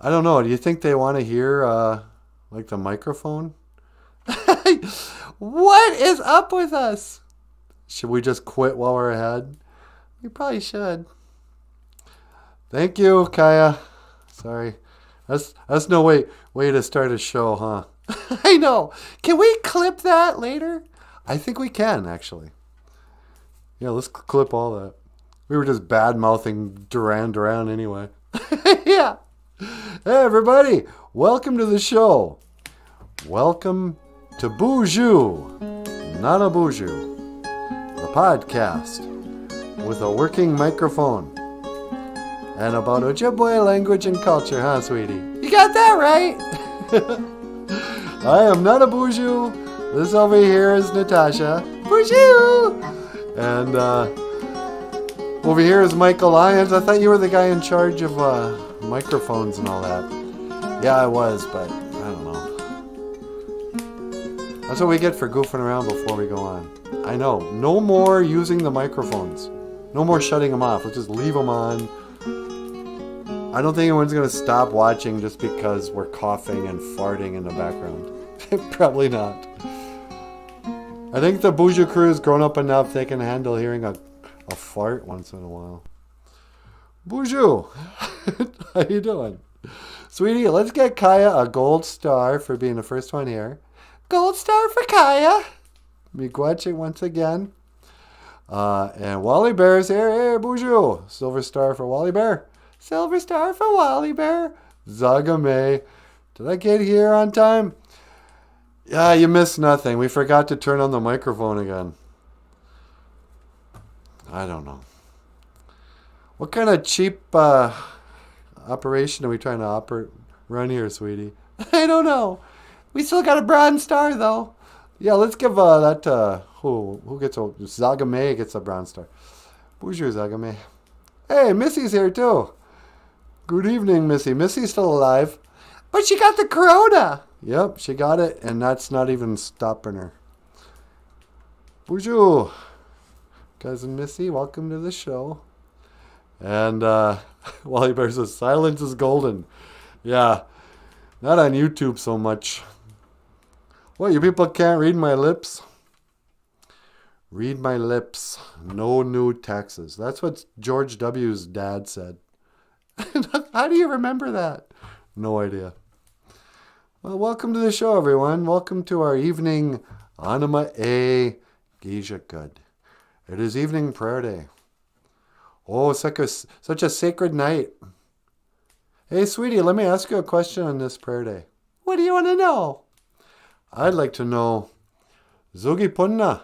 I don't know. Do you think they want to hear like the microphone? What is up with us? Should we just quit while we're ahead? We probably should. Thank you, Kaya. Sorry. That's no way to start a show, huh? I know. Can we clip that later? I think we can, actually. Yeah, let's clip all that. We were just bad mouthing Duran anyway. Yeah. Hey, everybody. Welcome to the show. Welcome to BOOZHOO NANABOOZHOO, the podcast with a working microphone and about Ojibwe language and culture, huh, sweetie? You got that right. I am NANABOOZHOO. This over here is Natasha. BOOZHOO! And over here is Michael Lyons. I thought you were the guy in charge of microphones and all that. Yeah, I was, but I don't know. That's what we get for goofing around before we go on. I know. No more using the microphones. No more shutting them off. Let's just leave them on. I don't think anyone's going to stop watching just because we're coughing and farting in the background. Probably not. I think the BOOZHOO crew has grown up enough they can handle hearing a fart once in a while. BOOZHOO! How you doing? Sweetie, let's get Kaya a gold star for being the first one here. Gold star for Kaya! Miigwech once again. And Wally Bear's here. Hey, BOOZHOO! Silver star for Wally Bear. Silver star for Wally Bear. Zagame. Did I get here on time? Yeah, you missed nothing. We forgot to turn on the microphone again. I don't know. What kind of cheap operation are we trying to run here, sweetie? I don't know. We still got a bronze star, though. Yeah, let's give that who gets Zagame gets a bronze star. BOOZHOO Zagame. Hey, Missy's here too. Good evening, Missy. Missy's still alive, but she got the corona. Yep, she got it, and that's not even stopping her. BOOZHOO, cousin Missy, welcome to the show. And Wally Bear says, silence is golden. Yeah, not on YouTube so much. What, you people can't read my lips? Read my lips. No new taxes. That's what George W.'s dad said. How do you remember that? No idea. Well, welcome to the show, everyone. Welcome to our evening Anima A Gijagud. It is evening prayer day. Oh, such a sacred night. Hey, sweetie, let me ask you a question on this prayer day. What do you want to know? I'd like to know, Zugi Punna.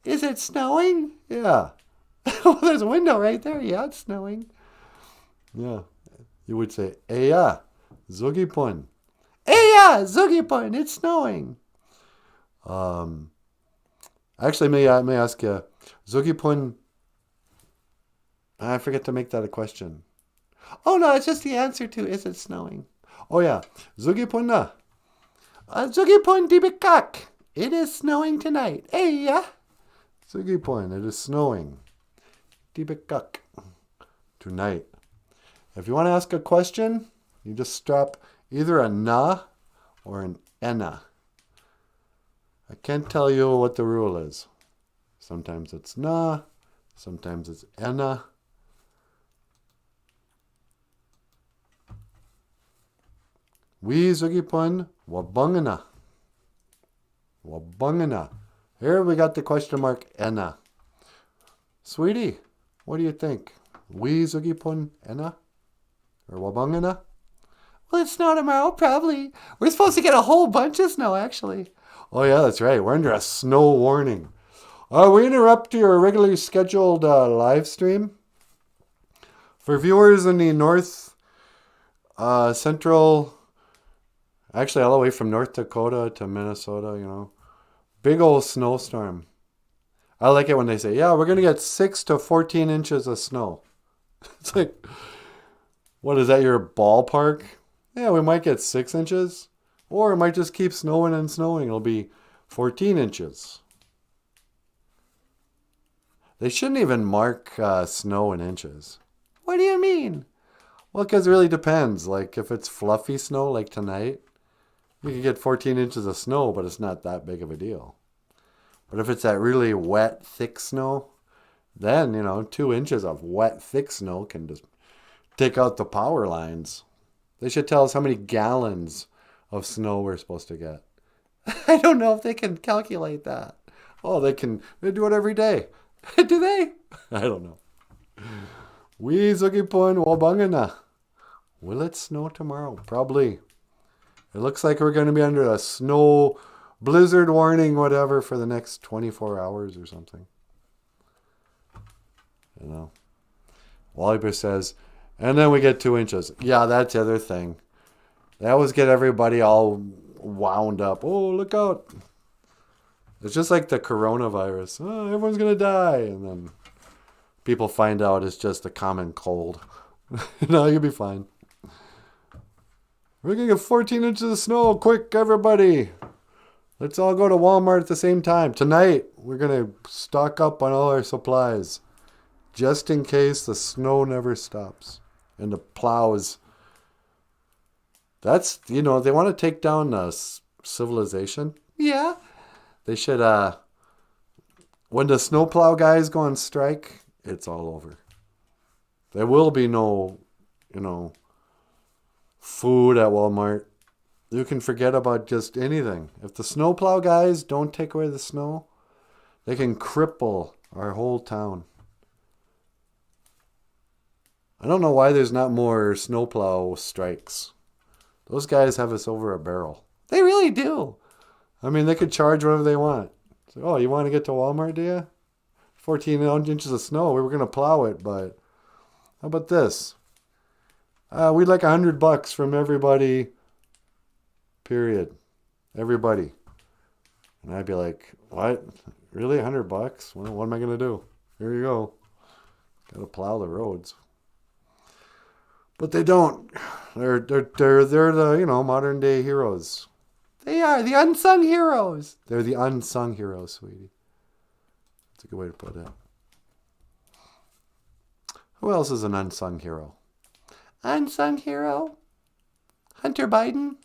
Is it snowing? Yeah. Well, there's a window right there. Yeah, it's snowing. Yeah. You would say, Eya, Zugi Pun. Eya, Zugi Pun, it's snowing. Actually, may I ask you, Zugi Pun, I forget to make that a question. Oh, no, it's just the answer to, is it snowing? Oh, yeah. Zugi Punna. Zugi Pun dibikak. It is snowing tonight. Eya. Zugi Pun, it is snowing. Dibikak. Tonight. If you want to ask a question, you just strap either a na or an ena. I can't tell you what the rule is. Sometimes it's na, sometimes it's ena. We Zugipun wabungana. Wabungana. Here we got the question mark ena. Sweetie, what do you think? We Zugipun ena? Or wabungana? Well, it's snow tomorrow, probably. We're supposed to get a whole bunch of snow, actually. Oh, yeah, that's right. We're under a snow warning. We interrupt your regularly scheduled live stream. For viewers in the north, central, actually all the way from North Dakota to Minnesota, big old snowstorm. I like it when they say, yeah, we're going to get 6 to 14 inches of snow. It's like, what is that, your ballpark? Yeah, we might get 6 inches. Or it might just keep snowing and snowing. It'll be 14 inches. They shouldn't even mark snow in inches. What do you mean? Well, because it really depends. Like, if it's fluffy snow, like tonight, you can get 14 inches of snow, but it's not that big of a deal. But if it's that really wet, thick snow, then, 2 inches of wet, thick snow can just take out the power lines. They should tell us how many gallons of snow we're supposed to get. I don't know if they can calculate that. Oh, they can. They do it every day. Do they? I don't know. Wizugipon wabangana. Will it snow tomorrow? Probably. It looks like we're going to be under a snow blizzard warning, whatever, for the next 24 hours or something. Walliber says, and then we get 2 inches. Yeah, that's the other thing. They always get everybody all wound up. Oh, look out. It's just like the coronavirus. Oh, everyone's going to die. And then people find out it's just a common cold. No, you'll be fine. We're going to get 14 inches of snow. Quick, everybody. Let's all go to Walmart at the same time. Tonight, we're going to stock up on all our supplies. Just in case the snow never stops. And the plows. That's, they want to take down civilization. Yeah. They should, when the snowplow guys go on strike, it's all over. There will be no, food at Walmart. You can forget about just anything. If the snowplow guys don't take away the snow, they can cripple our whole town. I don't know why there's not more snowplow strikes. Those guys have us over a barrel. They really do. I mean, they could charge whatever they want. So, oh, you want to get to Walmart, do you? 14 inches of snow. We were going to plow it, but how about this? We'd like $100 from everybody, period. Everybody. And I'd be like, what? Really? $100? Well, what am I going to do? Here you go. Got to plow the roads. But they don't. They're the, modern day heroes. They are the unsung heroes. They're the unsung heroes, sweetie. That's a good way to put it. Who else is an unsung hero? Unsung hero? Hunter Biden?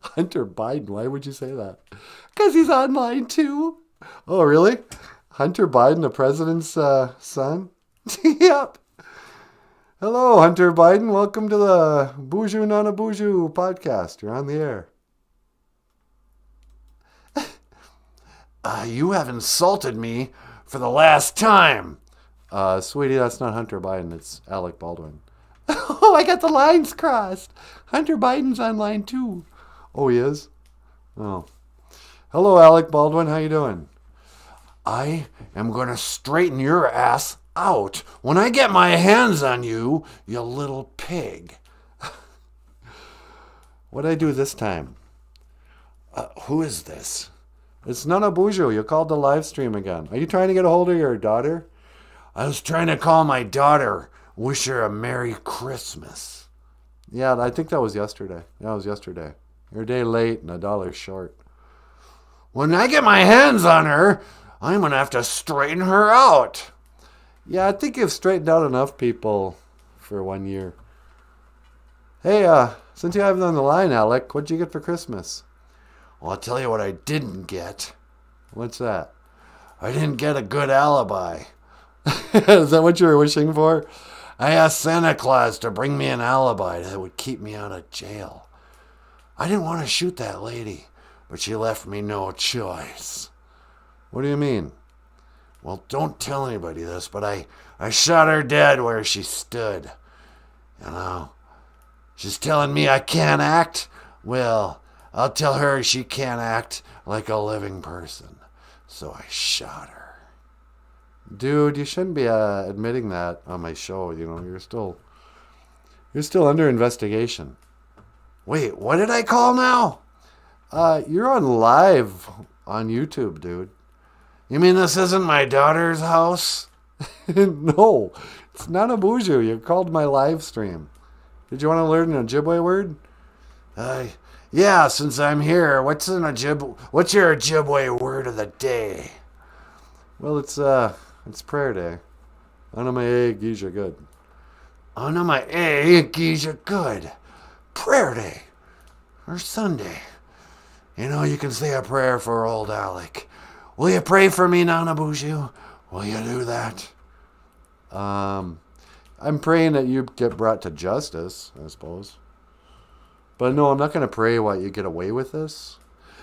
Hunter Biden? Why would you say that? Because he's online too. Oh, really? Hunter Biden, the president's son? Yep. Hello, Hunter Biden. Welcome to the BOOZHOO NANABOOZHOO podcast. You're on the air. You have insulted me for the last time. Sweetie, that's not Hunter Biden. It's Alec Baldwin. Oh, I got the lines crossed. Hunter Biden's online too. Oh, he is? Oh. Hello, Alec Baldwin. How you doing? I am going to straighten your ass out when I get my hands on you, you little pig. What'd I do this time? Who is this? It's NANABOOZHOO. You called the live stream again. Are you trying to get a hold of your daughter? I was trying to call my daughter. Wish her a Merry Christmas. Yeah, I think that was yesterday. That was yesterday. You're a day late and $1 short. When I get my hands on her, I'm going to have to straighten her out. Yeah, I think you've straightened out enough people for 1 year. Hey, since you have it on the line, Alec, what'd you get for Christmas? Well, I'll tell you what I didn't get. What's that? I didn't get a good alibi. Is that what you were wishing for? I asked Santa Claus to bring me an alibi that would keep me out of jail. I didn't want to shoot that lady, but she left me no choice. What do you mean? Well, don't tell anybody this, but I shot her dead where she stood. She's telling me I can't act. Well, I'll tell her she can't act like a living person. So I shot her. Dude, you shouldn't be admitting that on my show. You're still under investigation. Wait, what did I call now? You're on live on YouTube, dude. You mean this isn't my daughter's house? No, it's NANABOOZHOO. You called my live stream. Did you want to learn an Ojibwe word? Yeah, since I'm here, what's your Ojibwe word of the day? Well, it's prayer day. Anamae Gija good. On my Geisha, good. Prayer day. Or Sunday. You know, you can say a prayer for old Alec. Will you pray for me, Nanaboozhoo? Will you do that? I'm praying that you get brought to justice, I suppose. But no, I'm not going to pray while you get away with this.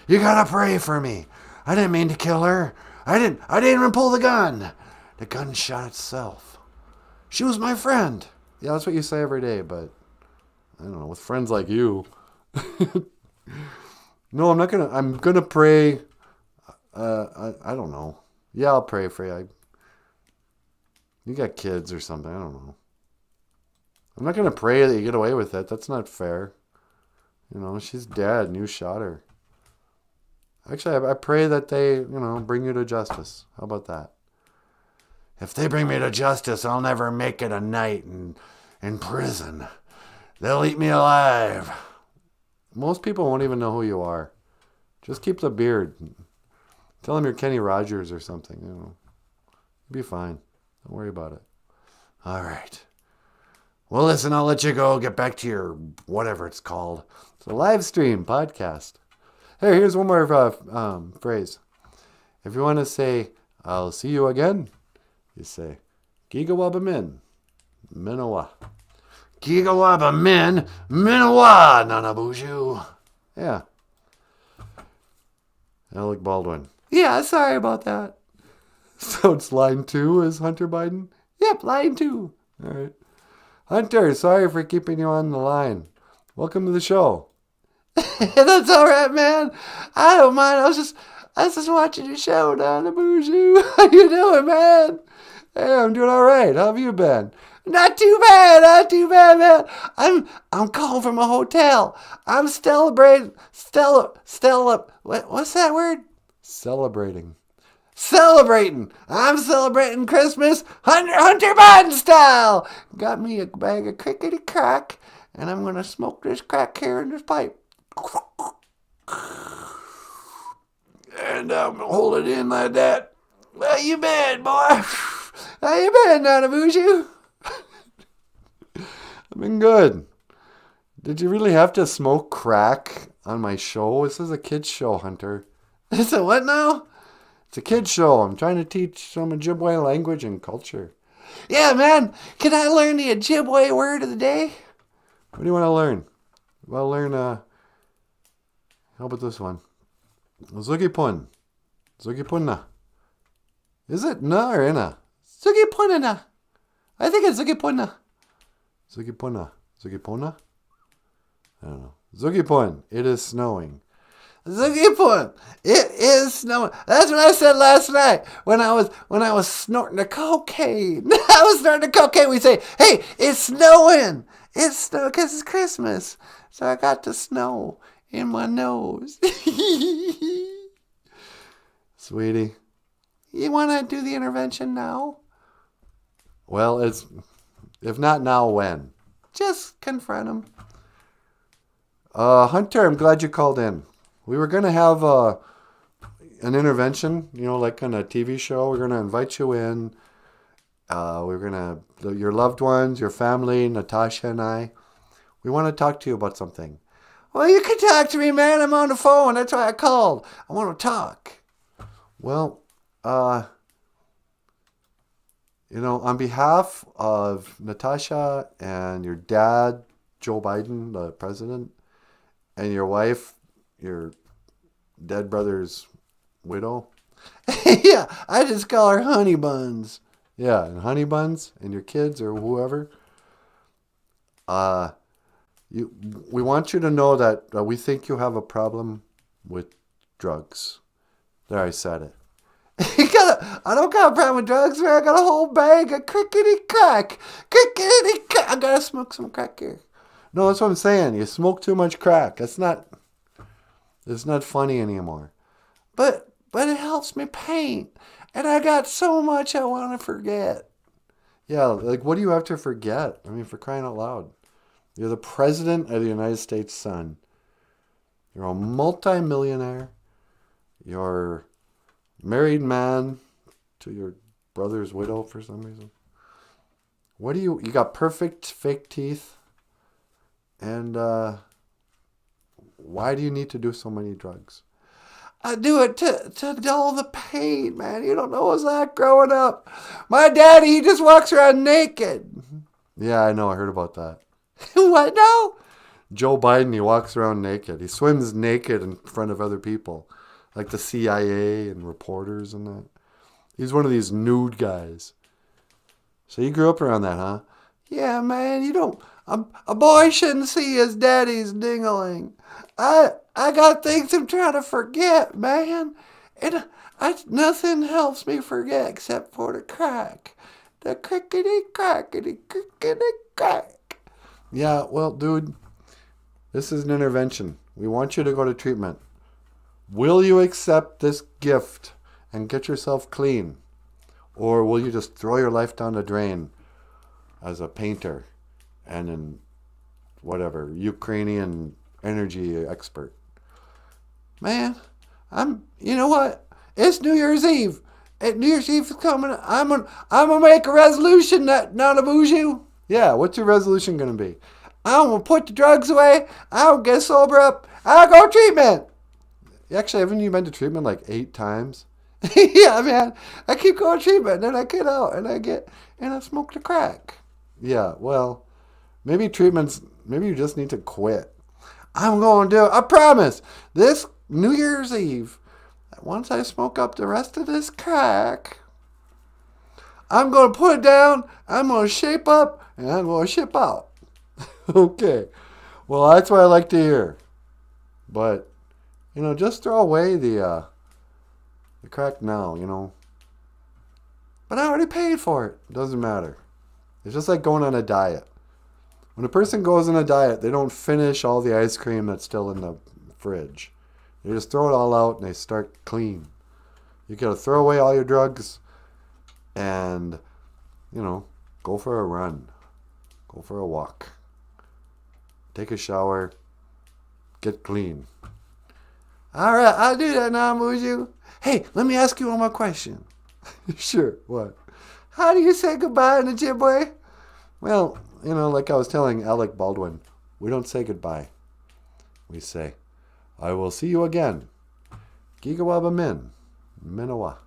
You gotta pray for me. I didn't mean to kill her. I didn't even pull the gun. The gun shot itself. She was my friend. Yeah, that's what you say every day, but I don't know, with friends like you. No, I'm gonna pray. I don't know. Yeah, I'll pray for you. You got kids or something. I don't know. I'm not gonna pray that you get away with it. That's not fair. You know, she's dead and you shot her. Actually, I pray that they, bring you to justice. How about that? If they bring me to justice, I'll never make it a night in prison. They'll eat me alive. Most people won't even know who you are. Just keep the beard. Tell them you're Kenny Rogers or something. You'll be fine. Don't worry about it. All right. Well, listen, I'll let you go. Get back to your whatever it's called. It's a live stream podcast. Hey, here's one more phrase. If you want to say, I'll see you again, you say, Gigawaba Min, Minawa. Gigawaba Min, Minawa, Nanaboozhoo. Yeah. Alec Baldwin. Yeah, sorry about that. So it's line 2 is Hunter Biden? Yep, line 2. All right. Hunter, sorry for keeping you on the line. Welcome to the show. That's all right, man. I don't mind. I was just watching your show, Nanaboozhoo. How you doing, man? Hey, I'm doing all right. How have you been? Not too bad, man. I'm calling from a hotel. I'm celebrating. What's that word? Celebrating. I'm celebrating Christmas Hunter Biden style. Got me a bag of crickety crack, and I'm gonna smoke this crack here in this pipe. And I'm gonna hold it in like that. How you been, boy? How you been, Nanaboozhoo? I've been good. Did you really have to smoke crack on my show? This is a kid's show, Hunter. Is it what now? It's a kid's show. I'm trying to teach some Ojibwe language and culture. Yeah, man. Can I learn the Ojibwe word of the day? What do you want to learn? Well, learn, how about this one? Zugipun. Zugipunna. Is it na or ina? Zugipunna. I think it's Zugipunna. Zugipunna. Zugipuna? I don't know. Zugipun. It is snowing. Zugipun. It is snowing. That's what I said last night when I was snorting the cocaine. I was snorting the cocaine. We say, hey, it's snowing. It's snowing because it's Christmas. So I got the snow in my nose. Sweetie, you want to do the intervention now? Well, if not now, when? Just confront him. Hunter, I'm glad you called in. We were going to have an intervention, like on a TV show. We're going to invite you in. We're going to, your loved ones, your family, Natasha and I, we want to talk to you about something. Well, you can talk to me, man. I'm on the phone. That's why I called. I want to talk. Well, on behalf of Natasha and your dad, Joe Biden, the president, and your wife, your dead brother's widow. Yeah, I just call her Honey Buns. Yeah, and Honey Buns and your kids or whoever. We want you to know that we think you have a problem with drugs. There, I said it. I don't got a problem with drugs, man. I got a whole bag of crickety crack. I gotta smoke some crack here. No, that's what I'm saying. You smoke too much crack. It's not funny anymore. But it helps me paint. And I got so much I want to forget. Yeah, like what do you have to forget? I mean, for crying out loud. You're the president of the United States, son. You're a multi-millionaire. You're married man to your brother's widow for some reason. What do you got perfect fake teeth? And why do you need to do so many drugs? I do it to dull the pain, man. You don't know what's that growing up. My daddy, he just walks around naked. Yeah, I know. I heard about that. What now? Joe Biden, he walks around naked. He swims naked in front of other people. Like the CIA and reporters and that. He's one of these nude guys. So you grew up around that, huh? Yeah, man, you don't... A boy shouldn't see his daddy's dingling. I got things I'm trying to forget, man. And nothing helps me forget except for the crack. The crickety-crackety, crickety-crack. Yeah, well, dude, this is an intervention. We want you to go to treatment. Will you accept this gift and get yourself clean? Or will you just throw your life down the drain as a painter and an whatever, Ukrainian energy expert? Man, you know what? It's New Year's Eve. New Year's Eve is coming. I'm gonna make a resolution that NANABOOZHOO. Yeah, what's your resolution gonna be? I'm gonna put the drugs away. I'll get sober up. I'll go to treatment. Actually, haven't you been to treatment like 8 times? Yeah, man. I keep going to treatment, and then I get out, and I smoke the crack. Yeah, well, maybe you just need to quit. I'm going to do it. I promise. This New Year's Eve, once I smoke up the rest of this crack, I'm going to put it down, I'm going to shape up, and I'm going to ship out. Okay. Well, that's what I like to hear. But, just throw away the crack now, But I already paid for it. It doesn't matter. It's just like going on a diet. When a person goes on a diet, they don't finish all the ice cream that's still in the fridge. They just throw it all out and they start clean. You gotta throw away all your drugs and, go for a run. Go for a walk. Take a shower. Get clean. All right, I'll do that now, NANABOOZHOO. Hey, let me ask you one more question. Sure, what? How do you say goodbye in Ojibwe? Well, like I was telling Alec Baldwin, we don't say goodbye. We say, I will see you again. Gigawaba min, Minawa.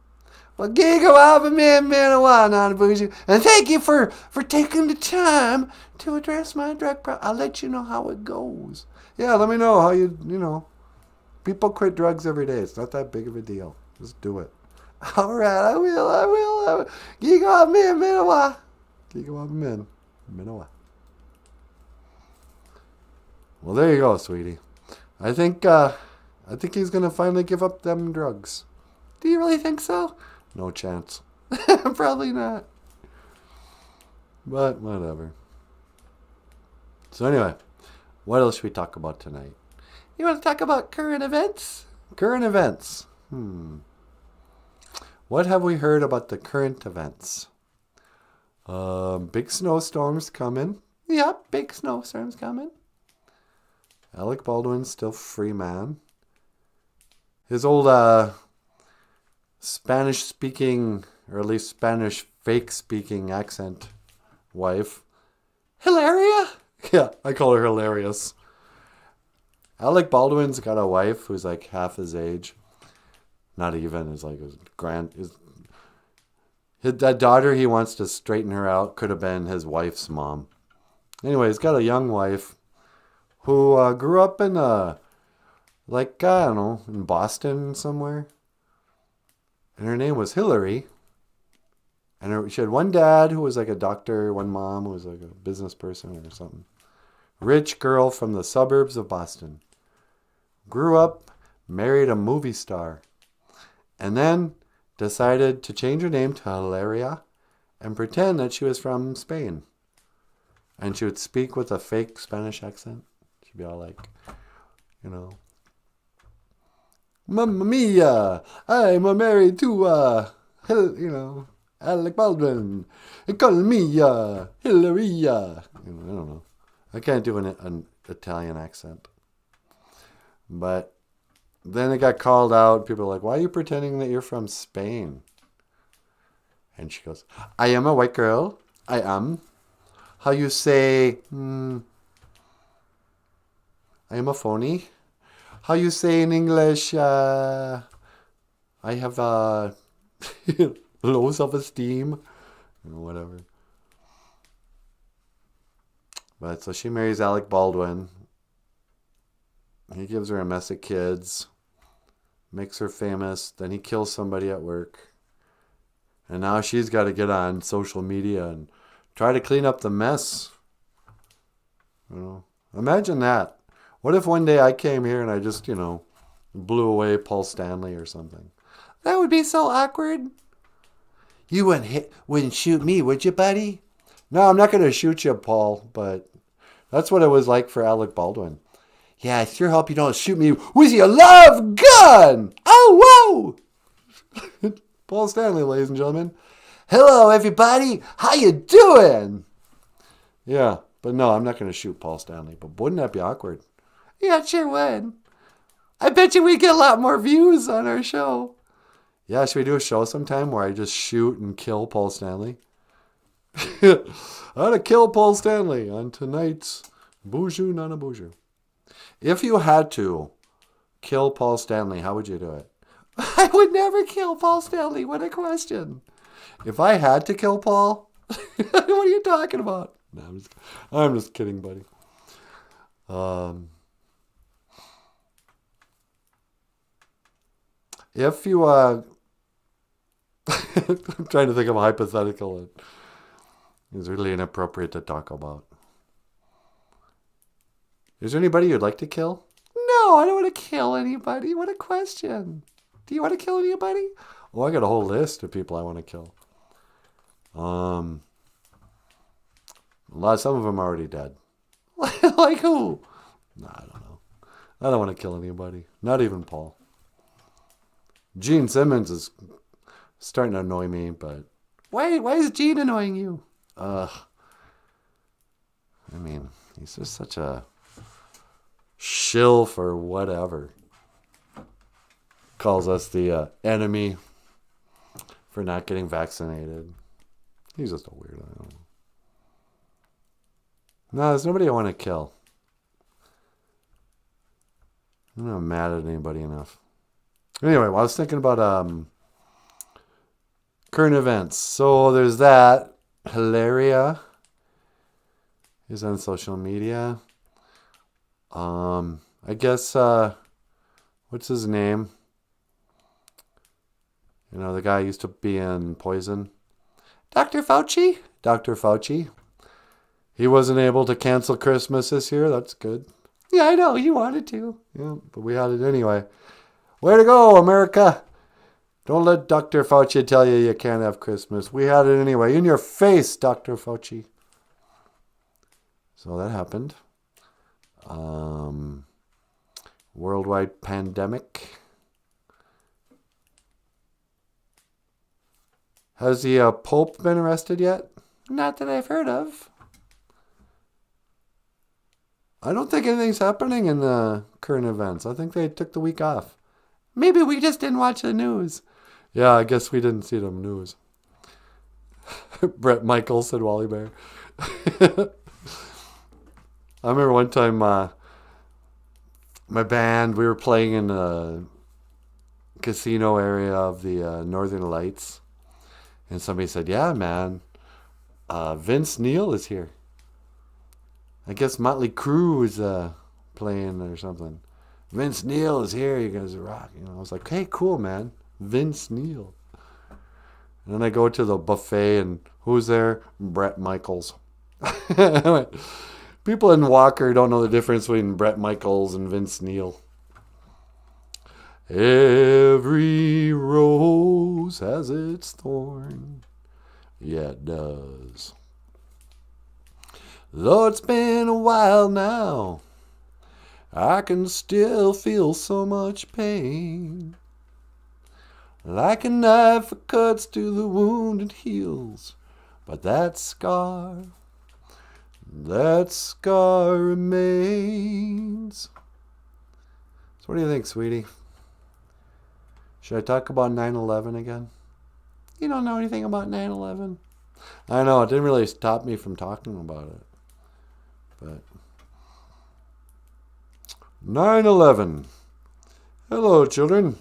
Well, Gigawaba min, Minawa, NANABOOZHOO. And thank you for taking the time to address my drug problem. I'll let you know how it goes. Yeah, let me know how people quit drugs every day. It's not that big of a deal. Just do it. All right, I will. Gigawaba min, Minawa. Gigawaba min, Minawa. Well, there you go, sweetie. I think he's gonna finally give up them drugs. Do you really think so? No chance. Probably not. But whatever. So anyway, what else should we talk about tonight? You want to talk about current events? Current events. What have we heard about the current events? Big snowstorms coming. Yep, big snowstorms coming. Alec Baldwin's still free man. His old Spanish-speaking, or at least Spanish fake-speaking accent wife. Hilaria? Yeah, I call her hilarious. Alec Baldwin's got a wife who's like half his age. Not even. Is like that daughter he wants to straighten her out could have been his wife's mom. Anyway, he's got a young wife who grew up in I don't know, in Boston somewhere. And her name was Hillary. And she had one dad who was like a doctor, one mom who was like a business person or something. Rich girl from the suburbs of Boston. Grew up, married a movie star. And then decided to change her name to Hilaria and pretend that she was from Spain. And she would speak with a fake Spanish accent. She'd be all like, Mamma mia, I'm married to, Alec Baldwin. Call me Hilaria. I don't know. I can't do an Italian accent. But then it got called out. People were like, why are you pretending that you're from Spain? And she goes, I am a white girl. I am. How you say, I am a phony. How you say in English, I have low self-esteem, whatever. But so she marries Alec Baldwin. He gives her a mess of kids, makes her famous. Then he kills somebody at work. And now she's got to get on social media and try to clean up the mess. Imagine that. What if one day I came here and I just, blew away Paul Stanley or something? That would be so awkward. You wouldn't shoot me, would you, buddy? No, I'm not going to shoot you, Paul, but that's what it was like for Alec Baldwin. Yeah, I sure hope you don't shoot me with your love gun. Oh, whoa. Paul Stanley, ladies and gentlemen. Hello, everybody. How you doing? Yeah, but no, I'm not going to shoot Paul Stanley. But wouldn't that be awkward? Yeah, it sure would. I bet you we get a lot more views on our show. Yeah, should we do a show sometime where I just shoot and kill Paul Stanley? How to kill Paul Stanley on tonight's BOOZHOO NANABOOZHOO. If you had to kill Paul Stanley, how would you do it? I would never kill Paul Stanley. What a question. If I had to kill Paul, what are you talking about? No, I'm just kidding, buddy. If you, I'm trying to think of a hypothetical that is really inappropriate to talk about. Is there anybody you'd like to kill? No, I don't want to kill anybody. What a question. Do you want to kill anybody? Oh, I got a whole list of people I want to kill. Some of them are already dead. Like who? No, I don't know. I don't want to kill anybody. Not even Paul. Gene Simmons is starting to annoy me, but why is Gene annoying you? I mean, he's just such a shill for whatever. Calls us the enemy for not getting vaccinated. He's just a weirdo. I don't know. No, there's nobody I want to kill. I'm not mad at anybody enough. Anyway, well, I was thinking about current events. So there's that. Hilaria is on social media. I guess, what's his name? The guy used to be in Poison. Dr. Fauci? Dr. Fauci. He wasn't able to cancel Christmas this year. That's good. Yeah, I know. He wanted to. Yeah, but we had it anyway. Way to go, America. Don't let Dr. Fauci tell you can't have Christmas. We had it anyway. In your face, Dr. Fauci. So that happened. Worldwide pandemic. Has the Pope been arrested yet? Not that I've heard of. I don't think anything's happening in the current events. I think they took the week off. Maybe we just didn't watch the news. Yeah, I guess we didn't see the news. Brett Michaels said Wally Bear. I remember one time my band, we were playing in a casino area of the Northern Lights. And somebody said, yeah, man, Vince Neil is here. I guess Motley Crue is playing or something. Vince Neil is here. You guys are rock. I was like, hey, cool, man. Vince Neil. And then I go to the buffet and who's there? Brett Michaels. People in Walker don't know the difference between Brett Michaels and Vince Neil. Every rose has its thorn. Yeah, it does. Though it's been a while now, I can still feel so much pain. Like a knife that cuts to the wound and heals. But that scar remains. So what do you think, sweetie? Should I talk about 9/11 again? You don't know anything about 9/11? I know, it didn't really stop me from talking about it. But 9/11. Hello, children.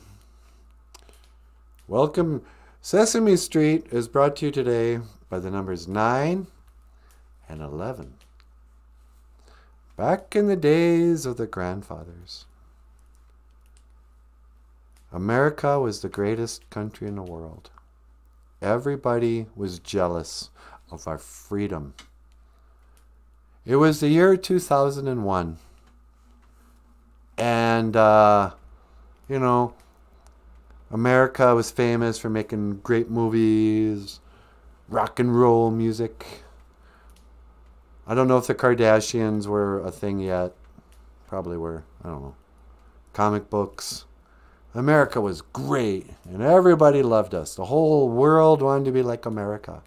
Welcome. Sesame Street is brought to you today by the numbers 9 and 11. Back in the days of the grandfathers, America was the greatest country in the world. Everybody was jealous of our freedom. It was the year 2001. And, you know, America was famous for making great movies, rock and roll music. I don't know if the Kardashians were a thing yet. Probably were. I don't know. Comic books. America was great, and everybody loved us. The whole world wanted to be like America,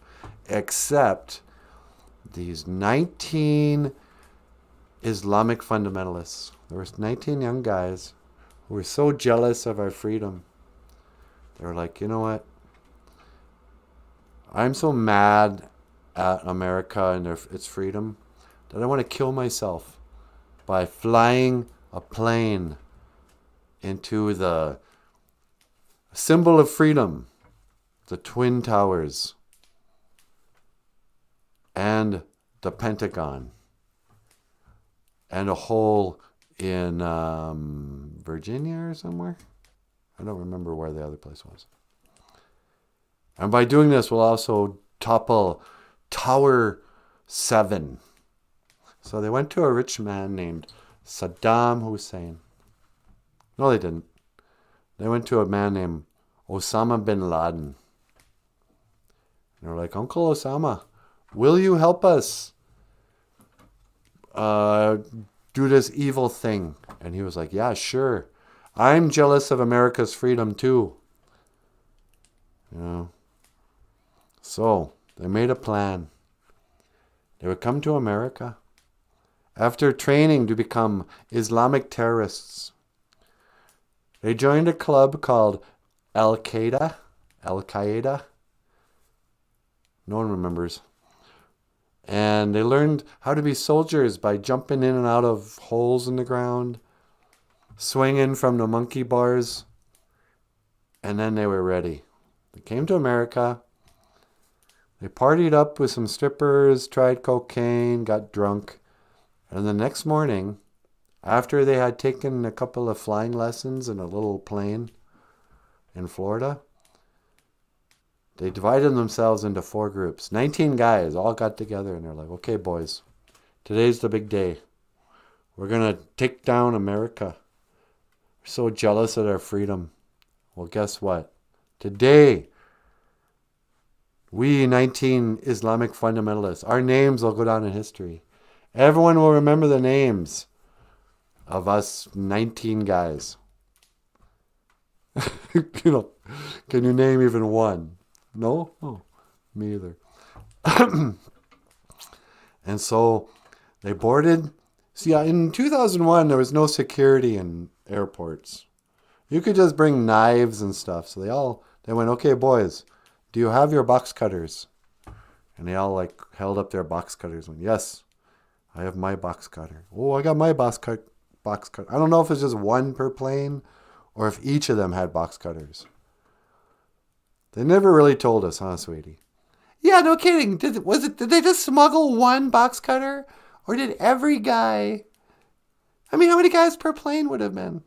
except these 19 Islamic fundamentalists. There were 19 young guys who were so jealous of our freedom. They were like, you know what? I'm so mad at America and its freedom that I want to kill myself by flying a plane into the symbol of freedom, the Twin Towers, and the Pentagon, and a hole in Virginia or somewhere. I don't remember where the other place was. And by doing this, we'll also topple Tower 7. So they went to a rich man named Saddam Hussein. No, they didn't. They went to a man named Osama bin Laden. And they were like, Uncle Osama, will you help us do this evil thing? And he was like, yeah, sure. I'm jealous of America's freedom too. You know. So they made a plan. They would come to America after training to become Islamic terrorists. They joined a club called Al-Qaeda. Al-Qaeda. No one remembers. And they learned how to be soldiers by jumping in and out of holes in the ground, swinging from the monkey bars, and then they were ready. They came to America. They partied up with some strippers, tried cocaine, got drunk. And the next morning, after they had taken a couple of flying lessons in a little plane in Florida, they divided themselves into 4 groups. 19 guys all got together and they're like, okay, boys, today's the big day. We're going to take down America. We're so jealous of our freedom. Well, guess what? Today, we 19 Islamic fundamentalists, our names will go down in history. Everyone will remember the names of us 19 guys. Can you name even one? No? Oh, me either. And so they boarded. See, in 2001, there was no security in airports. You could just bring knives and stuff. So they went, okay, boys, do you have your box cutters? And they all held up their box cutters and went, yes, I have my box cutter. Oh, I got my box cutter. I don't know if it's just one per plane or if each of them had box cutters. They never really told us, huh, sweetie? Yeah, no kidding. Did they just smuggle one box cutter? Or did every guy... I mean, how many guys per plane would have been?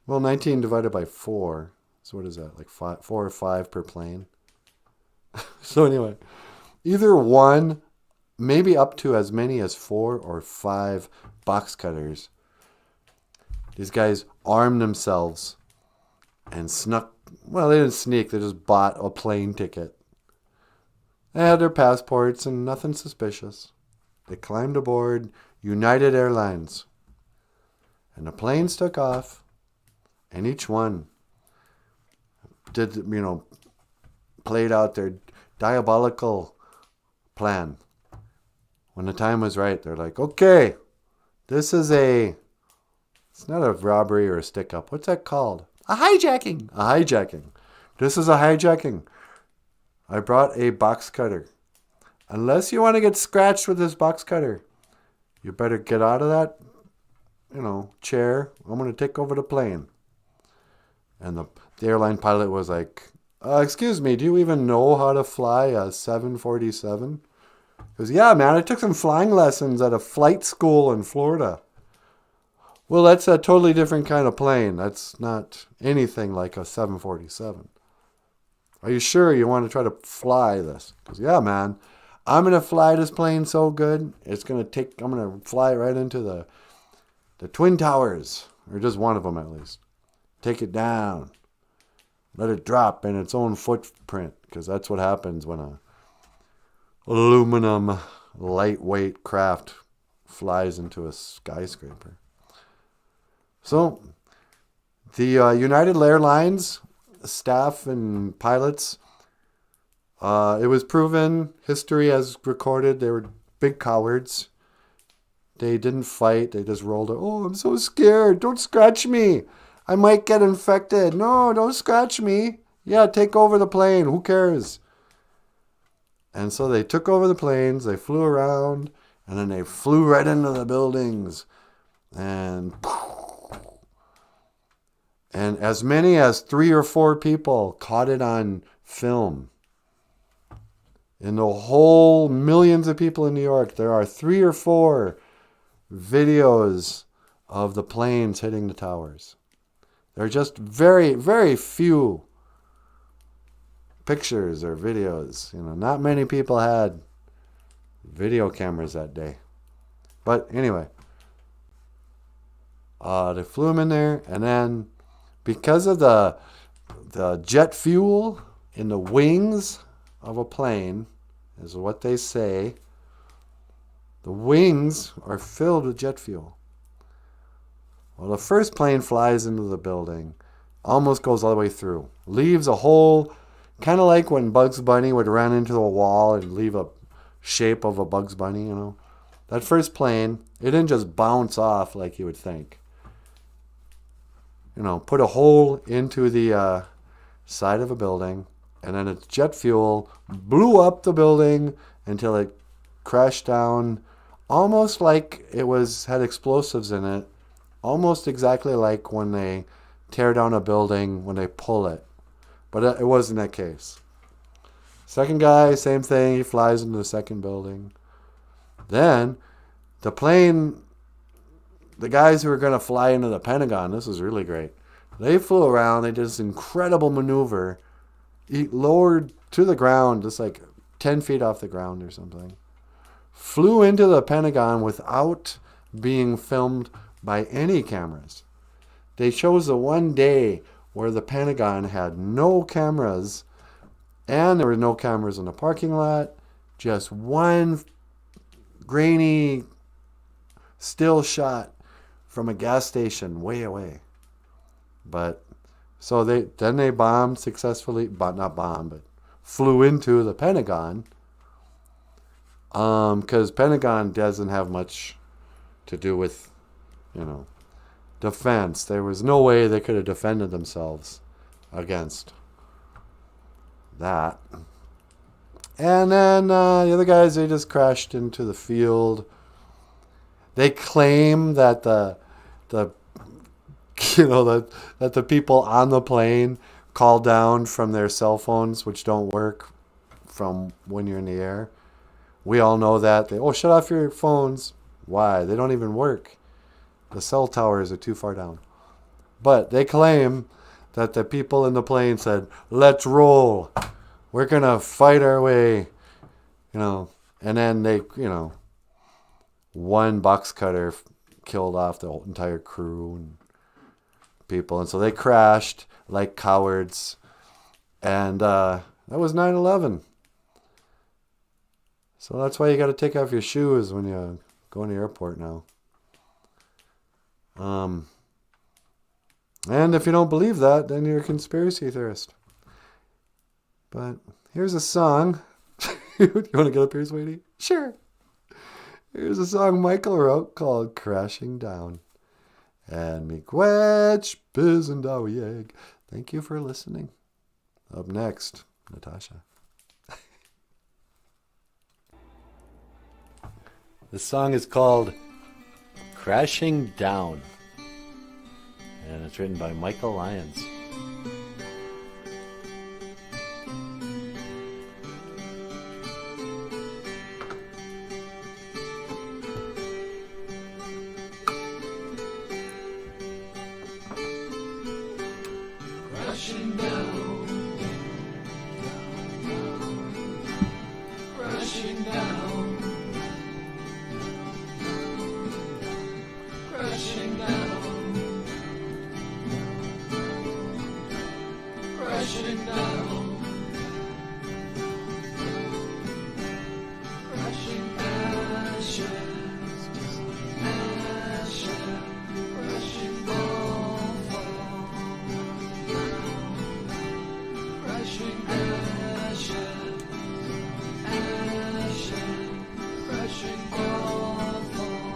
Well, 19 divided by 4. So what is that? Like 4 or 5 per plane? So anyway, either one, maybe up to as many as 4 or 5 box cutters. These guys armed themselves and snuck. Well, they didn't sneak. They just bought a plane ticket. They had their passports and nothing suspicious. They climbed aboard United Airlines. And the planes took off. And each one played out their diabolical plan. When the time was right, they're like, okay, this is it's not a robbery or a stick-up. What's that called? A hijacking. A hijacking. This is a hijacking. I brought a box cutter. unless you want to get scratched with this box cutter, you better get out of that, chair. I'm going to take over the plane. And the airline pilot was like, excuse me, do you even know how to fly a 747? He goes, yeah, man, I took some flying lessons at a flight school in Florida. Well, that's a totally different kind of plane. That's not anything like a 747. Are you sure you want to try to fly this? Because, yeah, man, I'm going to fly this plane so good, I'm going to fly right into the Twin Towers, or just one of them at least. Take it down. Let it drop in its own footprint, because that's what happens when a aluminum lightweight craft flies into a skyscraper. So, the United Airlines staff and pilots, it was proven, history has recorded, they were big cowards. They didn't fight, they just rolled it. Oh, I'm so scared, don't scratch me. I might get infected. No, don't scratch me. Yeah, take over the plane, who cares? And so they took over the planes, they flew around, and then they flew right into the buildings. And as many as 3 or 4 people caught it on film. In the whole millions of people in New York, there are 3 or 4 videos of the planes hitting the towers. There are just very, very few pictures or videos. Not many people had video cameras that day. But anyway, they flew them in there, and then because of the jet fuel in the wings of a plane, is what they say, the wings are filled with jet fuel. Well, the first plane flies into the building, almost goes all the way through, leaves a hole, kind of like when Bugs Bunny would run into a wall and leave a shape of a Bugs Bunny, That first plane, it didn't just bounce off like you would think. Put a hole into the side of a building, and then its jet fuel blew up the building until it crashed down, almost like it had explosives in it, almost exactly like when they tear down a building when they pull it. But it wasn't that case. Second guy, same thing, he flies into the second building. Then, the plane, the guys who were going to fly into the Pentagon, this was really great. They flew around, they did this incredible maneuver. He lowered to the ground, just like 10 feet off the ground or something. Flew into the Pentagon without being filmed by any cameras. They chose the one day where the Pentagon had no cameras, and there were no cameras in the parking lot, just one grainy still shot from a gas station way away. But so they bombed successfully, but not bombed, but flew into the Pentagon, because Pentagon doesn't have much to do with, defense. There was no way they could have defended themselves against that. And then the other guys, they just crashed into the field. They claim that that the people on the plane call down from their cell phones, which don't work from when you're in the air. We all know that. Shut off your phones. Why? They don't even work. The cell towers are too far down. But they claim that the people in the plane said, let's roll. We're going to fight our way. And then they, one box cutter killed off the entire crew and people. And so they crashed like cowards. And that was 9/11. So that's why you got to take off your shoes when you go in the airport now. And if you don't believe that, then you're a conspiracy theorist. But here's a song. You want to get up here, sweetie? Sure. Here's a song Michael wrote called Crashing Down. And miigwech bizendawiyeg. Thank you for listening. Up next, Natasha. This song is called Crashing Down. And it's written by Michael Lyons. Crashing down, crashing down, crashing down, crashing down, crashing ashes, ashes, crashing all fall. Crashing ashes, ashes, crashing all fall.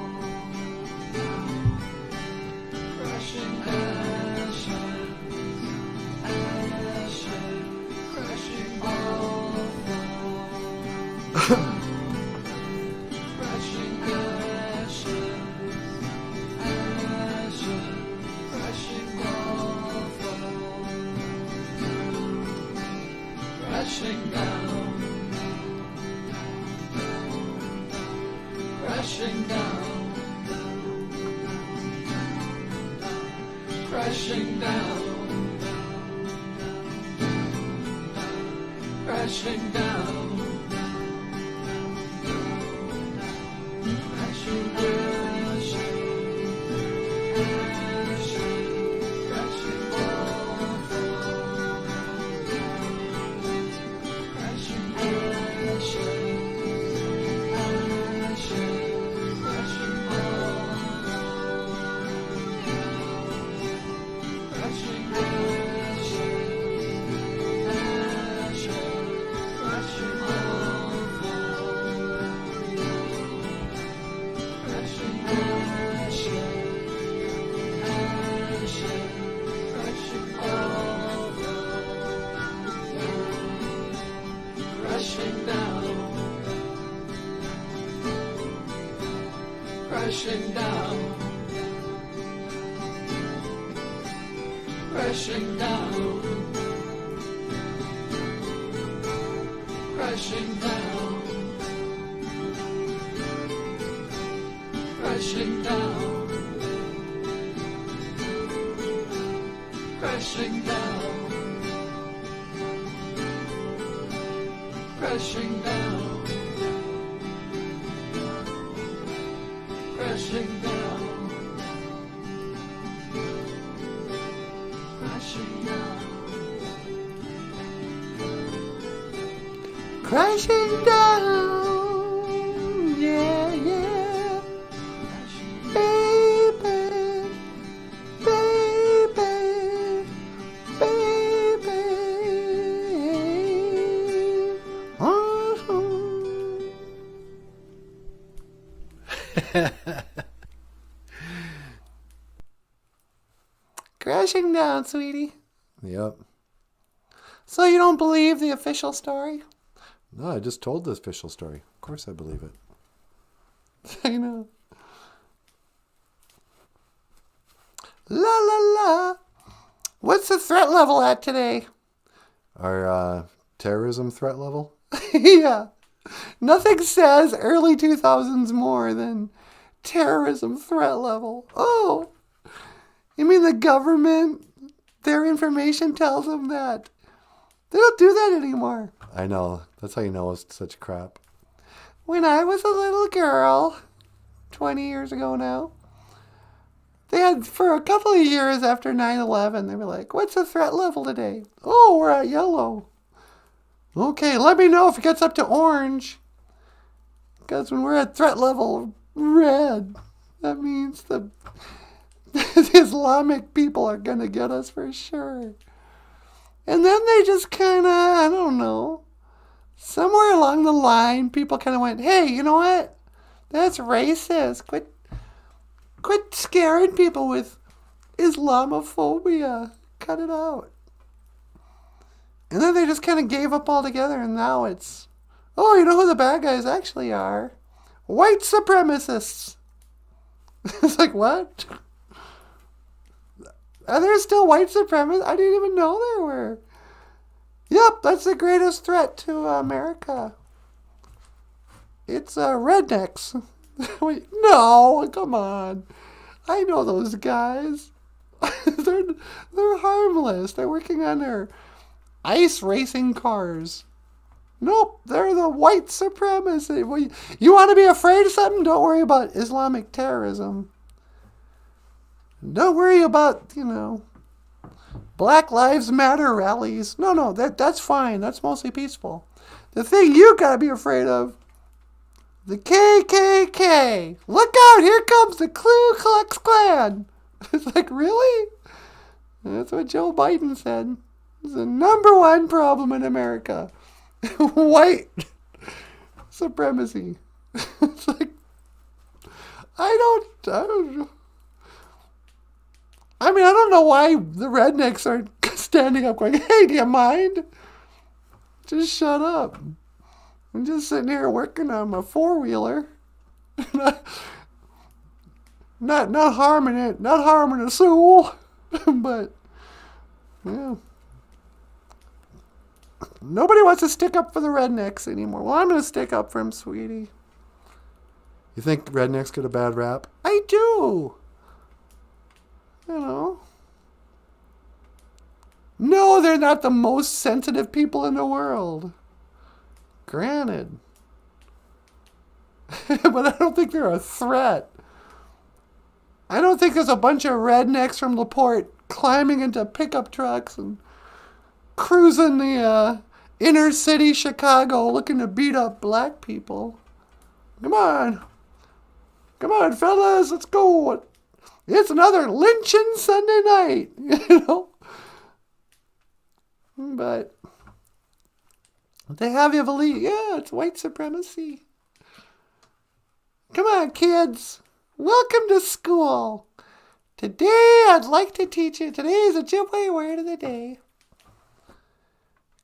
Crashing ashes, ashes, crashing all fall. Crashing ashes, ashes, crashing all fall. Crashing down, crashing down, crashing down, crashing down, crashing ashes, ashes, crashing all fall. Crashing ashes, ashes, crashing all fall. Crashing ashes, ashes, crashing all fall. Crashing ashes, ashes, crashing all fall. Crashing down, crashing down, crashing down, crashing down, crashing down, crashing down, crashing down, crashing down, crashing down, Crashing down, yeah, yeah, baby, baby, baby. Crashing down, sweetie. Yep. So you don't believe the official story? No, I just told the official story. Of course I believe it. I know. La la la. What's the threat level at today? Our terrorism threat level? Yeah. Nothing says early 2000s more than terrorism threat level. Oh, you mean the government, their information tells them that? They don't do that anymore. I know. That's how you know it's such crap. When I was a little girl, 20 years ago now, they had, for a couple of years after 9/11, they were like, what's the threat level today? Oh, we're at yellow. Okay, let me know if it gets up to orange. Because when we're at threat level red, that means the Islamic people are going to get us for sure. And then they just kind of, I don't know, somewhere along the line, people kind of went, hey, you know what? That's racist. Quit scaring people with Islamophobia. Cut it out. And then they just kind of gave up altogether, and now it's, oh, you know who the bad guys actually are? white supremacists. It's like, what? Are there still white supremacists? I didn't even know there were. Yep, that's the greatest threat to America. It's rednecks. Wait, no, come on. I know those guys. they're harmless. They're working on their ice racing cars. Nope, they're the white supremacists. You want to be afraid of something? Don't worry about Islamic terrorism. Don't worry about, Black Lives Matter rallies. No, that's fine. That's mostly peaceful. The thing you gotta be afraid of, the KKK. Look out, here comes the Ku Klux Klan. It's like, really? That's what Joe Biden said. It's the number one problem in America. White supremacy. It's like, I don't know. I mean, I don't know why the rednecks aren't standing up going, hey, do you mind? Just shut up. I'm just sitting here working on my four-wheeler. not harming it. Not harming a soul. But, yeah. Nobody wants to stick up for the rednecks anymore. Well, I'm going to stick up for him, sweetie. You think rednecks get a bad rap? I do. No, they're not the most sensitive people in the world. Granted. But I don't think they're a threat. I don't think there's a bunch of rednecks from LaPorte climbing into pickup trucks and cruising the inner city Chicago looking to beat up black people. Come on, fellas, let's go. It's another lynching Sunday night, But they have you believe, yeah, it's white supremacy. Come on, kids. Welcome to school. Today I'd like to teach you, today's Ojibwe word of the day.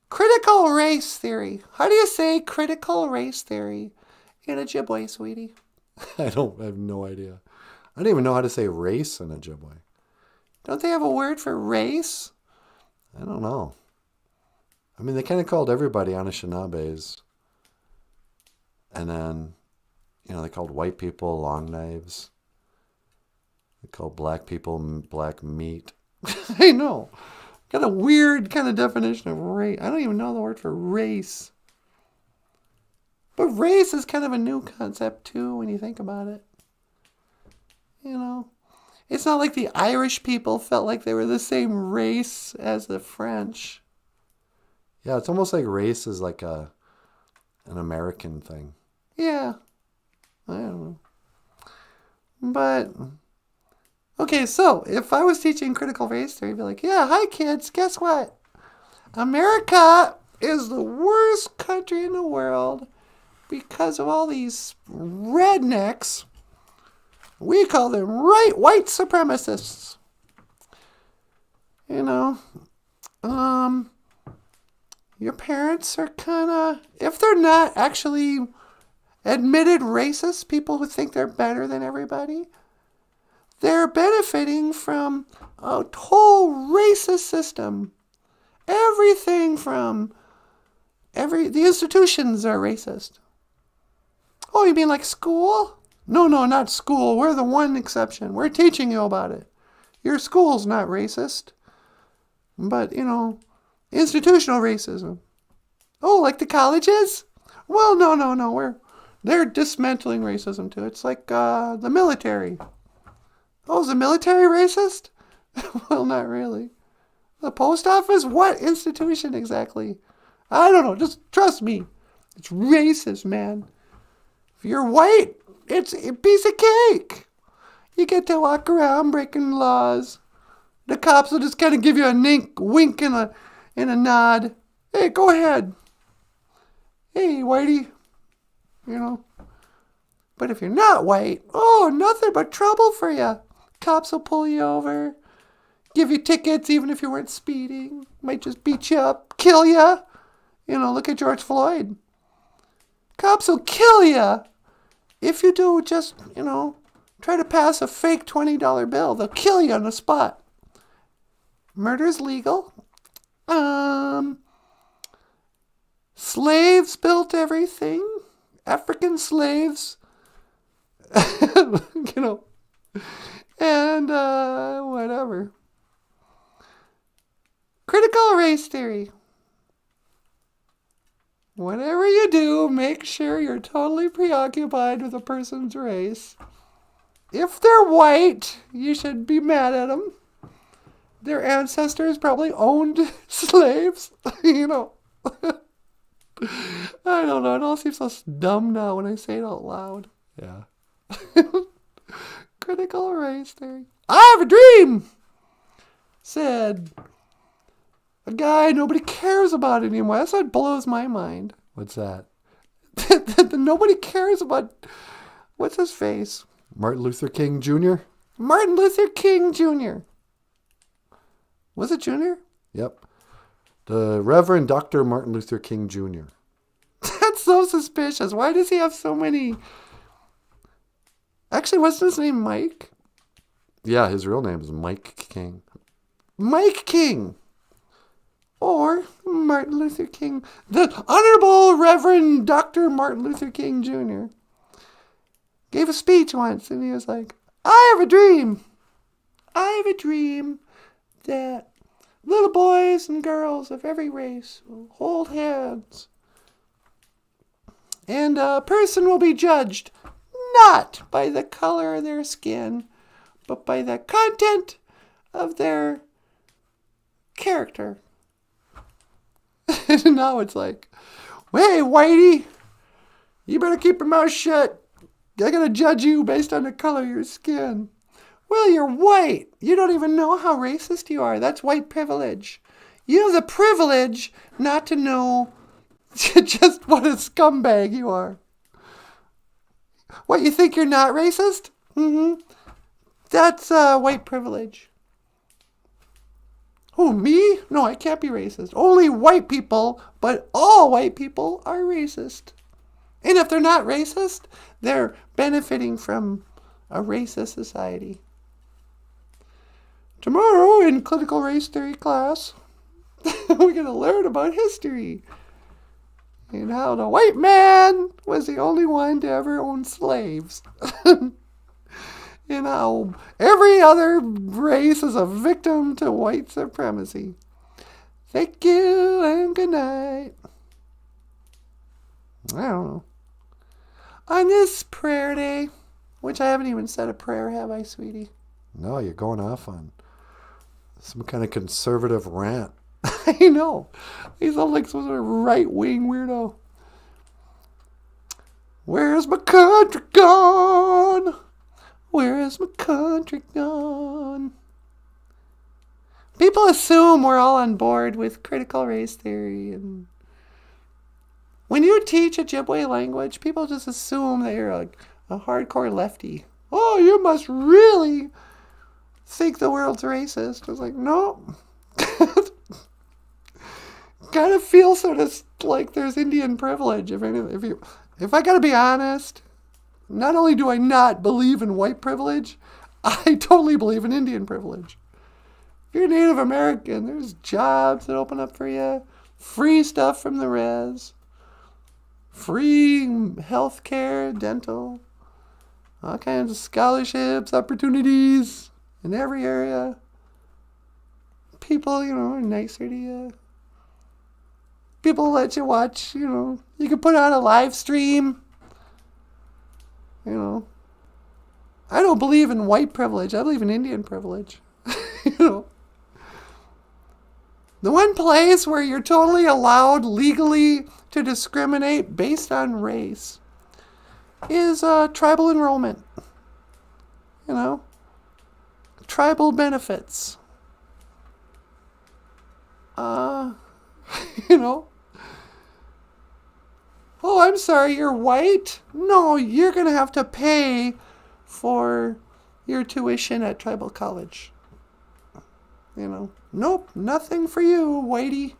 Critical race theory. How do you say critical race theory in Ojibwe, sweetie? I have no idea. I don't even know how to say race in Ojibwe. Don't they have a word for race? I don't know. I mean, they kind of called everybody Anishinaabes. And then, they called white people long knives. They called black people black meat. I know. Got a weird kind of definition of race. I don't even know the word for race. But race is kind of a new concept, too, when you think about it. It's not like the Irish people felt like they were the same race as the French. Yeah, it's almost like race is like an American thing. Yeah. I don't know. But, okay, so if I was teaching critical race theory, I'd be like, yeah, hi kids, guess what? America is the worst country in the world because of all these rednecks. We call them white supremacists. Your parents are kind of, if they're not actually admitted racists, people who think they're better than everybody, they're benefiting from a whole racist system. Everything from the institutions are racist. Oh, you mean like school? No, not school. We're the one exception. We're teaching you about it. Your school's not racist. But, institutional racism. Oh, like the colleges? Well, no. They're dismantling racism too. It's like the military. Oh, is the military racist? Well, not really. The post office? What institution exactly? I don't know. Just trust me. It's racist, man. If you're white, it's a piece of cake. You get to walk around breaking laws. The cops will just kind of give you a wink and a nod. Hey, go ahead. Hey, whitey. But if you're not white, oh, nothing but trouble for you. Cops will pull you over, give you tickets even if you weren't speeding. Might just beat you up, kill you. Look at George Floyd. Cops will kill you if you do, just, try to pass a fake $20 bill. They'll kill you on the spot. Murder's legal. Slaves built everything. African slaves. And whatever. Critical race theory. Whatever you do, make sure you're totally preoccupied with a person's race. If they're white, you should be mad at them. Their ancestors probably owned slaves. I don't know. It all seems so dumb now when I say it out loud. Yeah. Critical race theory. I have a dream, said a guy nobody cares about anymore. That's what blows my mind. What's that? Nobody cares about, what's his face? Martin Luther King Jr.? Martin Luther King Jr. Was it Jr.? Yep. The Reverend Dr. Martin Luther King Jr. That's so suspicious. Why does he have so many? Actually, wasn't his name Mike? Yeah, his real name is Mike King. Mike King. Or Martin Luther King. The Honorable Reverend Dr. Martin Luther King Jr. gave a speech once, and he was like, I have a dream. I have a dream that little boys and girls of every race will hold hands. And a person will be judged not by the color of their skin, but by the content of their character. And now it's like, hey, Whitey, you better keep your mouth shut. They're going to judge you based on the color of your skin. Well, you're white. You don't even know how racist you are. That's white privilege. You have the privilege not to know just what a scumbag you are. What, you think you're not racist? Mm-hmm. That's white privilege. Who, me? No, I can't be racist. Only white people, but all white people are racist. And if they're not racist, they're benefiting from a racist society. Tomorrow in critical race theory class, we're going to learn about history and how the white man was the only one to ever own slaves. And how every other race is a victim to white supremacy. Thank you and good night. I don't know. On this prayer day, which I haven't even said a prayer, have I, sweetie? No, you're going off on some kind of conservative rant. I know. You sound like some sort of right-wing weirdo. Where's my country gone? Where is my country gone? People assume we're all on board with critical race theory. And when you teach Ojibwe language, people just assume that you're a hardcore lefty. Oh, you must really think the world's racist. I was like, no. Kind of feel sort of like there's Indian privilege. If I gotta be honest, not only do I not believe in white privilege, I totally believe in Indian privilege. If you're Native American, there's jobs that open up for you, free stuff from the res, free health care, dental, all kinds of scholarships, opportunities in every area. People, are nicer to you. People let you watch, you can put on a live stream. I don't believe in white privilege. I believe in Indian privilege. The one place where you're totally allowed legally to discriminate based on race is tribal enrollment. Tribal benefits. Oh, I'm sorry, you're white? No, you're going to have to pay for your tuition at tribal college. Nope, nothing for you, whitey.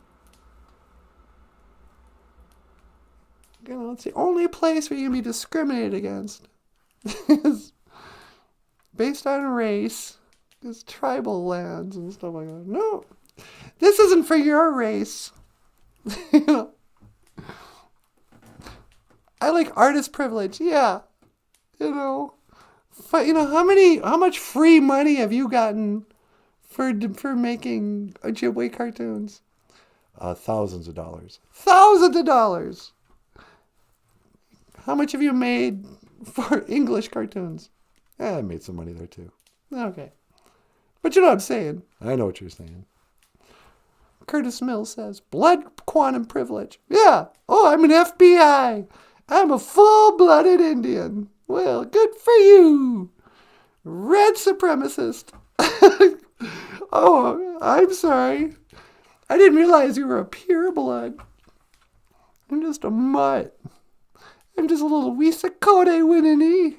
It's the only place where you can be discriminated against. is based on race. It's tribal lands and stuff like that. No, this isn't for your race. You know, I like artist privilege. Yeah, you know, but you know how much free money have you gotten for making Ojibwe cartoons? Thousands of dollars. Thousands of dollars. How much have you made for English cartoons? I made some money there too. Okay. But you know what I'm saying. I know what you're saying. Curtis Mills says, blood quantum privilege. Yeah. Oh, I'm an FBI. I'm a full-blooded Indian. Well, good for you. Red supremacist. Oh, I'm sorry. I didn't realize you were a pure blood. I'm just a mutt. I'm just a little Wisakode Winnie.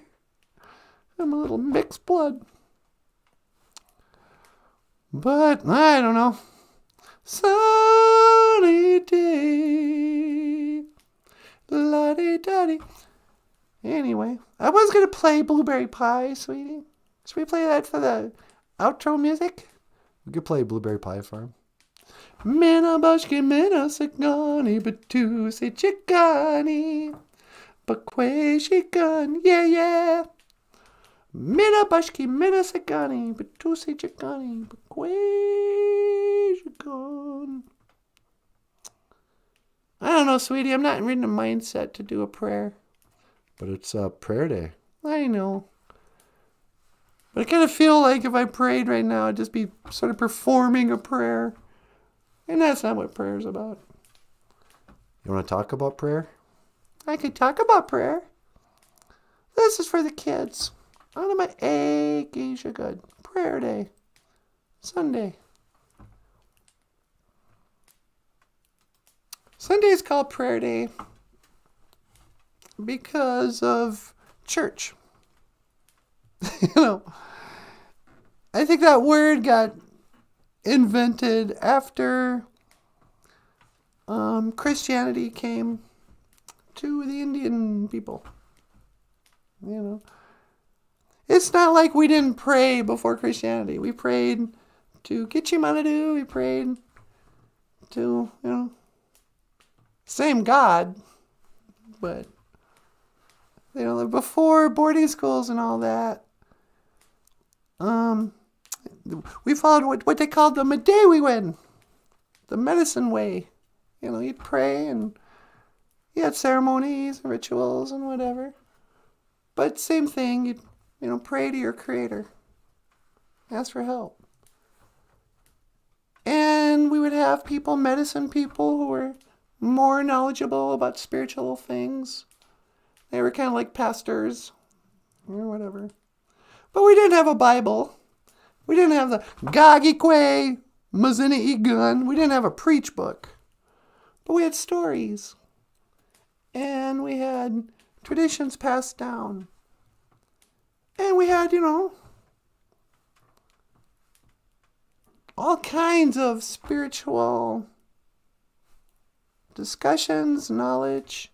I'm a little mixed blood. But, I don't know. Sunny day. La-di-da-di. Anyway, I was going to play Blueberry Pie, sweetie. Should we play that for the outro music? We could play Blueberry Pie for him. Minabashki minasagani batusi chikani bakwe shikan, yeah, yeah. Minabashki minasagani batusi chikani bakwe shikan. I don't know, sweetie. I'm not in a mindset to do a prayer. But it's prayer day. I know. But I kind of feel like if I prayed right now, I'd just be sort of performing a prayer. And that's not what prayer is about. You want to talk about prayer? I could talk about prayer. This is for the kids. On my Geisha good. Prayer day. Sunday. Sunday is called prayer day because of church. You know, I think that word got invented after Christianity came to the Indian people. You know, it's not like we didn't pray before Christianity. We prayed to Gichimanadu. We prayed to, you know, same God, but, you know, before boarding schools and all that, we followed what they called the Medewiwin, the medicine way. You know, you'd pray and you had ceremonies and rituals and whatever. But same thing, you'd, you know, pray to your creator. Ask for help. And we would have people, medicine people, who were more knowledgeable about spiritual things. They were kind of like pastors or whatever. But we didn't have a Bible. We didn't have the Gagikwe Mazina Igun. We didn't have a preach book. But we had stories. And we had traditions passed down. And we had, you know, all kinds of spiritual discussions, knowledge.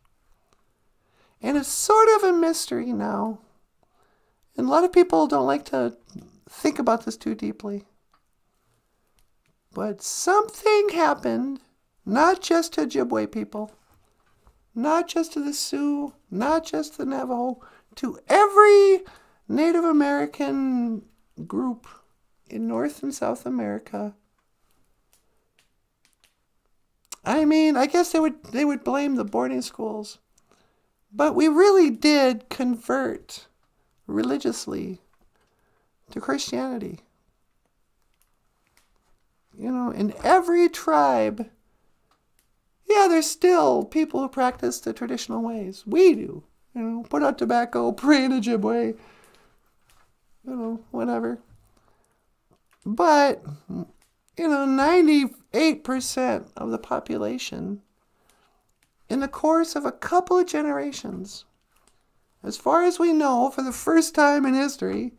And it's sort of a mystery now. And a lot of people don't like to think about this too deeply. But something happened, not just to Ojibwe people, not just to the Sioux, not just the Navajo, to every Native American group in North and South America. I mean, I guess they would blame the boarding schools. But we really did convert religiously to Christianity. You know, in every tribe, yeah, there's still people who practice the traditional ways. We do. You know, put out tobacco, pray in Ojibwe, you know, whatever. But, you know, 98% of the population, in the course of a couple of generations, as far as we know, for the first time in history,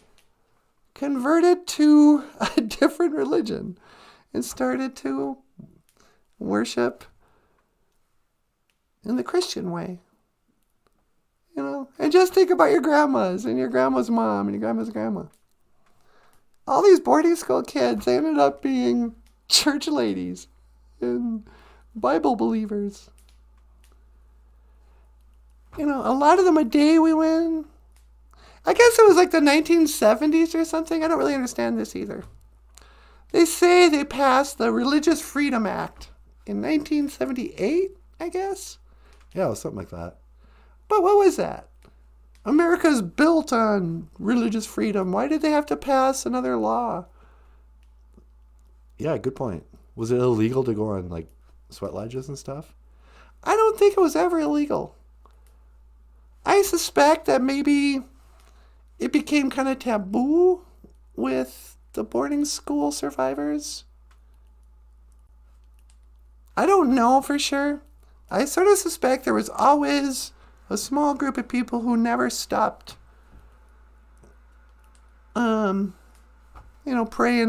converted to a different religion and started to worship in the Christian way. And just think about your grandmas and your grandma's mom and your grandma's grandma. All these boarding school kids, they ended up being church ladies and Bible believers. A lot of them a day we win. I guess it was like the 1970s or something. I don't really understand this either. They say they passed the Religious Freedom Act in 1978, I guess. Yeah, it was something like that. But what was that? America's built on religious freedom. Why did they have to pass another law? Yeah, good point. Was it illegal to go on like sweat lodges and stuff? I don't think it was ever illegal. I suspect that maybe it became kind of taboo with the boarding school survivors. I don't know for sure. I sort of suspect there was always a small group of people who never stopped, praying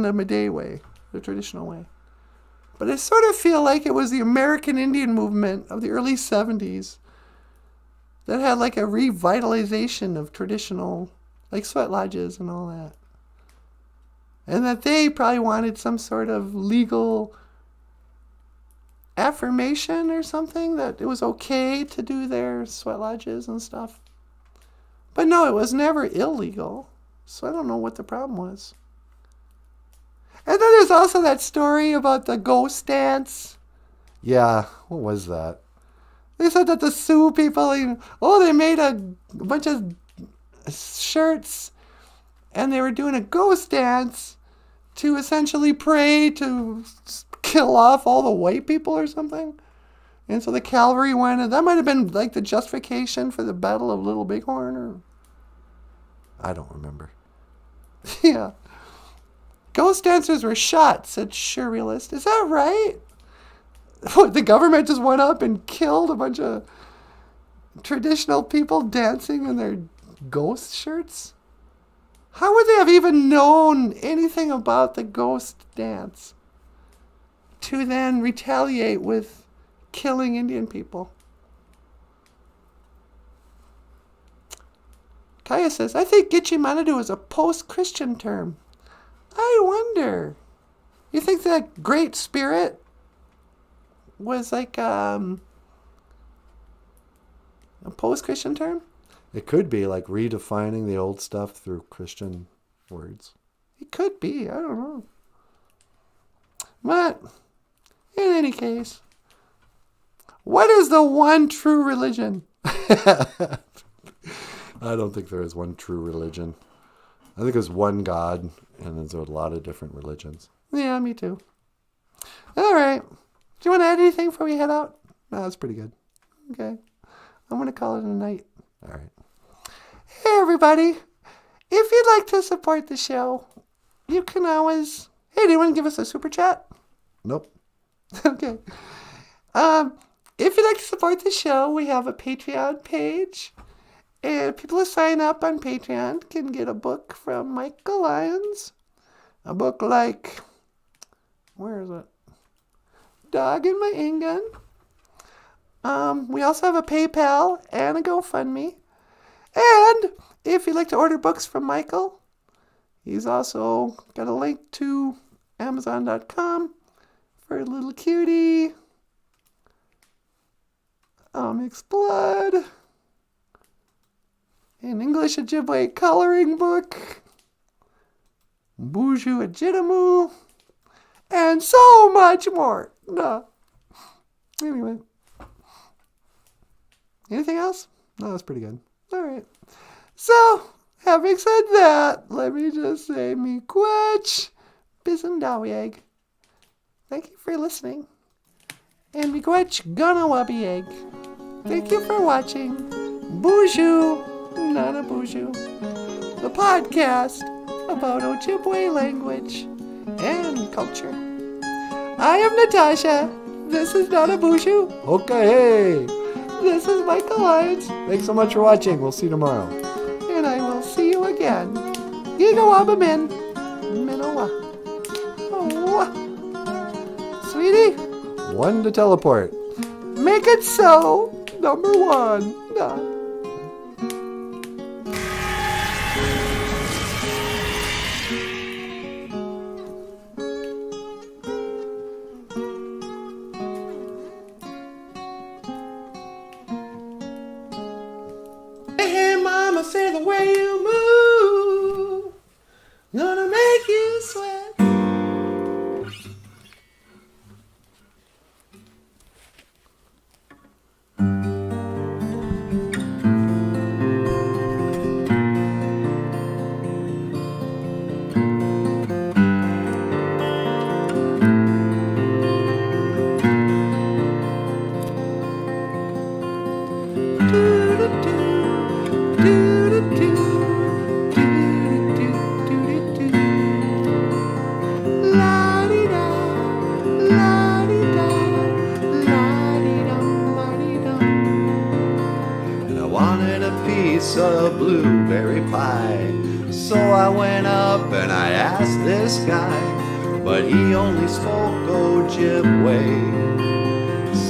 the Meday way, the traditional way. But I sort of feel like it was the American Indian movement of the early 70s that had like a revitalization of traditional, like sweat lodges and all that. And that they probably wanted some sort of legal affirmation or something that it was okay to do their sweat lodges and stuff. But no, it was never illegal. So I don't know what the problem was. And then there's also that story about the ghost dance. Yeah, what was that? They said that the Sioux people, they made a bunch of shirts and they were doing a ghost dance to essentially pray to kill off all the white people or something. And so the cavalry went, and that might have been like the justification for the Battle of Little Bighorn, or I don't remember. Yeah. Ghost dancers were shot, said Surrealist. Is that right? What, the government just went up and killed a bunch of traditional people dancing in their ghost shirts? How would they have even known anything about the ghost dance to then retaliate with killing Indian people? Kaya says, I think Gitche Manadu is a post-Christian term. I wonder. You think that Great Spirit was like a post-Christian term? It could be like redefining the old stuff through Christian words. It could be. I don't know. But in any case, what is the one true religion? I don't think there is one true religion. I think there's one God, and there's a lot of different religions. Yeah, me too. All right. Do you want to add anything before we head out? No, that's pretty good. Okay. I'm going to call it a night. All right. Hey, everybody. If you'd like to support the show, you can always... Hey, do you want to give us a super chat? Nope. Okay. If you'd like to support the show, we have a Patreon page. And people who sign up on Patreon can get a book from Michael Lyons. A book like... Where is it? Dog in My Ingun. We also have a PayPal and a GoFundMe. And if you'd like to order books from Michael, he's also got a link to Amazon.com for a little cutie. Mixed Blood. An English Ojibwe coloring book. BOOZHOO Ajitamu. And so much more. No. Anyway. Anything else? No, that's pretty good. All right. So, having said that, let me just say, miigwech bisandawieg. Thank you for listening. And miigwech ganawabieg. Thank you for watching BOOZHOO NANABOOZHOO, the podcast about Ojibwe language and culture. I am Natasha. This is NANABOOZHOO. Okay, hey. This is Michael Lyons. Thanks so much for watching. We'll see you tomorrow. And I will see you again. Gigawabamin. Minowa. Oh. Sweetie. 1 to teleport. Make it so. Number 1. Gonna make you sweat. And I wanted a piece of blueberry pie, so I went up and I asked this guy, but he only spoke Ojibwe.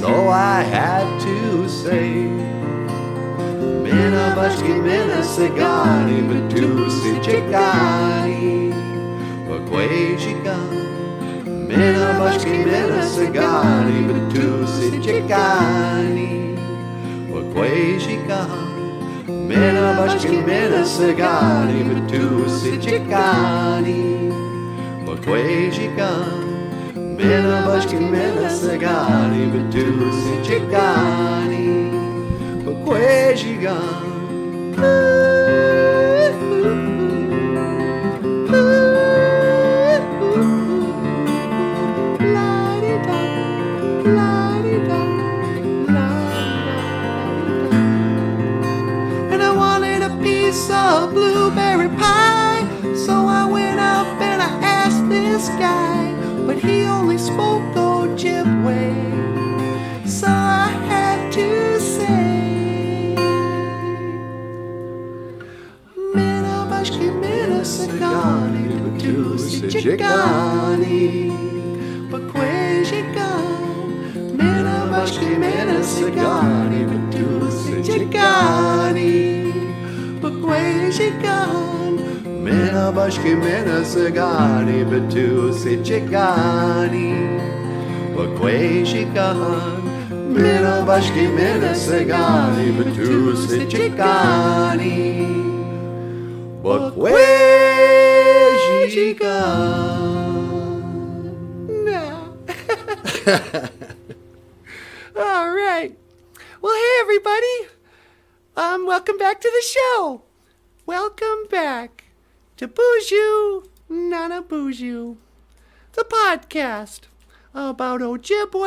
So I had to say, Minabashki Minasigani Batusi Chikani Bakwajikan Minabashki Minasigani Batusi Chikani Bakwajikan Minabashki Minasigani Batusi Chikani Bakwajikan Minabashki Minasagani Batusi Chikani Bakwajigan And I wanted a piece of blueberry pie, so I went up and I asked this guy, but he only spoke Ojibwe. So I had to say, Minabashki Minasagani Batusi Chikani Bakwajigan Minabashki Minasagani Batusi Chikani Bakwajigan Minabashki Minasagani Batusi Chikani Bakwajigan Minabashki Minasagani Batusi Chikani Bakwajigan. All right. Well, hey everybody. Welcome back to the show. Welcome back to BOOZHOO NANABOOZHOO, the podcast about Ojibwe